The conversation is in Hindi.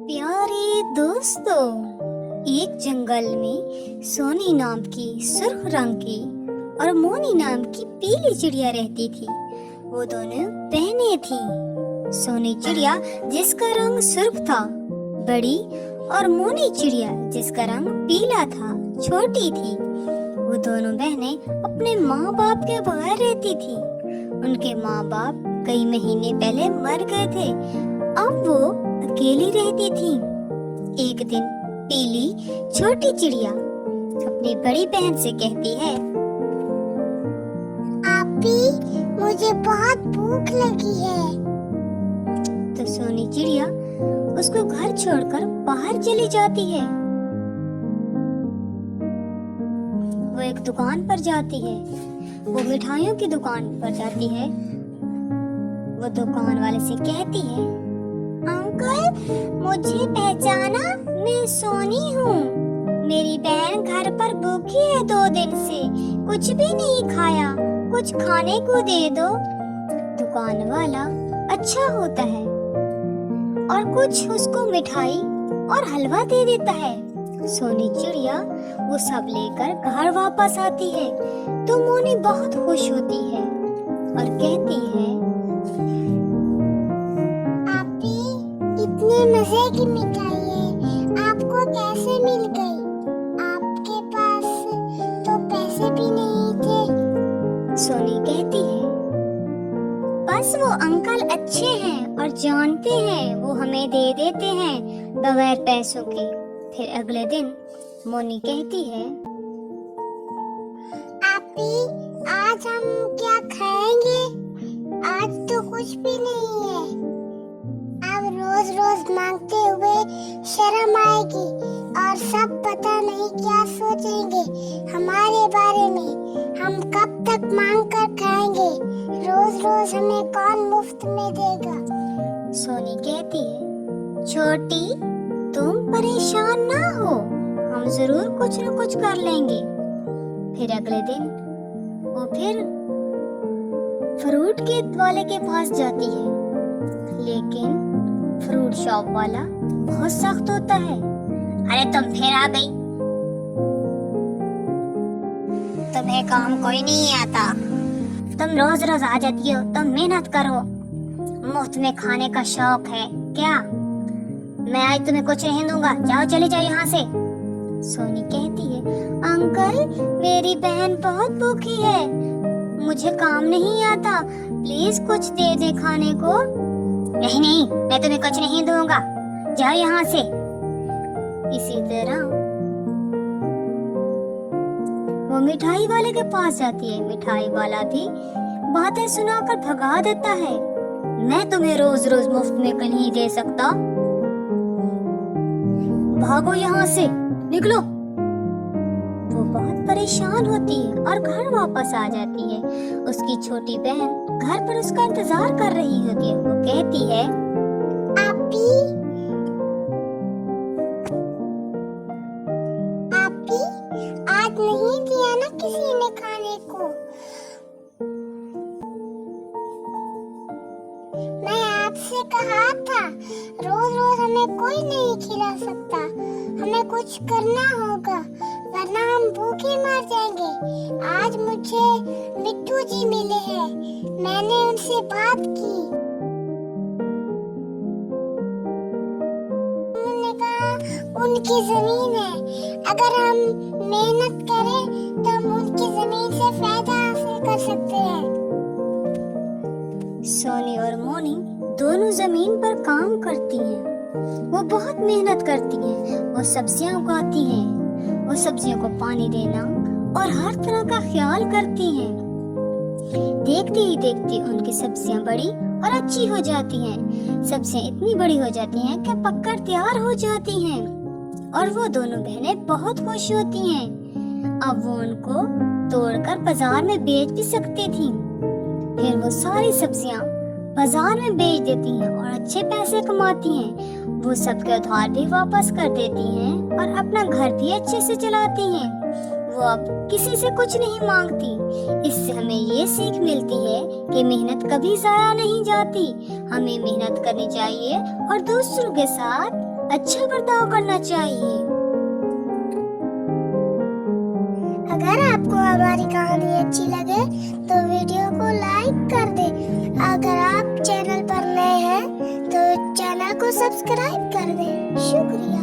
प्यारे दोस्तों, एक जंगल में सोनी नाम की सुर्ख रंग की और मोनी नाम की पीली चिड़िया रहती थी। वो दोनों बहनें थीं। सोनी चिड़िया जिसका रंग सुर्ख था बड़ी, और मोनी चिड़िया जिसका रंग पीला था छोटी थी। वो दोनों बहनें अपने माँ बाप के बगैर रहती थी। उनके माँ बाप कई महीने पहले मर गए थे। अब वो अकेली रहती थी। एक दिन पीली छोटी चिड़िया अपनी बड़ी बहन से कहती है, आपी, मुझे बहुत भूख लगी है। तो सोनी चिड़िया उसको घर छोड़कर बाहर चली जाती है। वो एक दुकान पर जाती है। वो मिठाइयों की दुकान पर जाती है। वो दुकान वाले से कहती है, अंकल, मुझे पहचाना? मैं सोनी हूँ। मेरी बहन घर पर भूखी है 2 दिन से, कुछ भी नहीं खाया, कुछ खाने को दे दो। दुकान वाला अच्छा होता है और कुछ उसको मिठाई और हलवा दे देता है। सोनी चिड़िया वो सब लेकर घर वापस आती है तो मोनी बहुत खुश होती है और कहती है, इतने मजे की मिठाई है, आपको कैसे मिल गई? आपके पास तो पैसे भी नहीं थे। सोनी कहती है, बस वो अंकल अच्छे हैं और जानते हैं, वो हमें दे देते हैं बगैर पैसों के। फिर अगले दिन मोनी कहती है, आपी, आज हम क्या खाएंगे? आज तो कुछ भी नहीं है। अब रोज रोज मांगते हुए शर्म आएगी और सब पता नहीं क्या सोचेंगे हमारे बारे में। हम कब तक मांग कर खाएंगे? रोज रोज हमें कौन मुफ्त में देगा? सोनी कहती है, छोटी, तुम परेशान ना हो, हम जरूर कुछ न कुछ कर लेंगे। फिर अगले दिन वो फिर फ्रूट के वाले के पास जाती है, लेकिन फ्रूट शॉप वाला बहुत सख्त होता है। अरे तुम फिर आ गई, तुम्हें काम कोई नहीं आता, तुम रोज रोज आ जाती हो, तुम मेहनत करो, मुफ्त में खाने का शौक है क्या? मैं आज तुम्हें कुछ नहीं दूंगा, जाओ, चले जाओ यहाँ से। सोनी कहती है, अंकल, मेरी बहन बहुत भूखी है, मुझे काम नहीं आता, प्लीज कुछ दे दे खाने को। नहीं नहीं, मैं तुम्हें कुछ नहीं दूंगा, जाओ यहाँ से। इसी तरह वो मिठाई वाले के पास जाती है। मिठाई वाला भी बातें सुनाकर भगा देता है, मैं तुम्हें रोज रोज मुफ्त में कहीं दे सकता, भागो यहाँ से, निकलो। वो बहुत परेशान होती है और घर वापस आ जाती है। उसकी छोटी बहन घर पर उसका इंतजार कर रही होती है। वो कहती है, आपी, आपी, आज नहीं दिया ना किसी ने खाने को? मैं आपसे कहा था, रोज रोज हमें कोई नहीं खिला सकता, हमें कुछ करना होगा वरना हम भूखे मर जाएंगे। आज मुझे मिट्टू जी मिले हैं, मैंने उनसे बात की। उन्होंने कहा उनकी जमीन है, अगर हम मेहनत करें तो हम उनकी जमीन से फायदा हासिल कर सकते हैं। सोनी और मोनी दोनों जमीन पर काम करती हैं। वो बहुत मेहनत करती हैं। वो सब्जियां उगाती हैं। वो सब्जियों को पानी देना और हर तरह का ख्याल करती हैं। देखते ही देखते उनकी सब्जियां बड़ी और अच्छी हो जाती हैं। सब्जियां इतनी बड़ी हो जाती हैं कि पककर तैयार हो जाती हैं और वो दोनों बहनें बहुत खुश होती हैं। अब वो उनको तोड़कर बाजार में बेच भी सकती थी। फिर वो सारी सब्जियां बाजार में बेच देती हैं और अच्छे पैसे कमाती हैं। वो सबके उधार भी वापस कर देती हैं और अपना घर भी अच्छे से चलाती हैं। वो अब किसी से कुछ नहीं मांगती। इससे हमें ये सीख मिलती है कि मेहनत कभी जाया नहीं जाती। हमें मेहनत करनी चाहिए और दूसरों के साथ अच्छा बर्ताव करना चाहिए। अगर आपको हमारी कहानी अच्छी लगे तो वीडियो को लाइक कर दे। अगर आप चैनल पर नए हैं तो चैनल को सब्सक्राइब कर दे। शुक्रिया।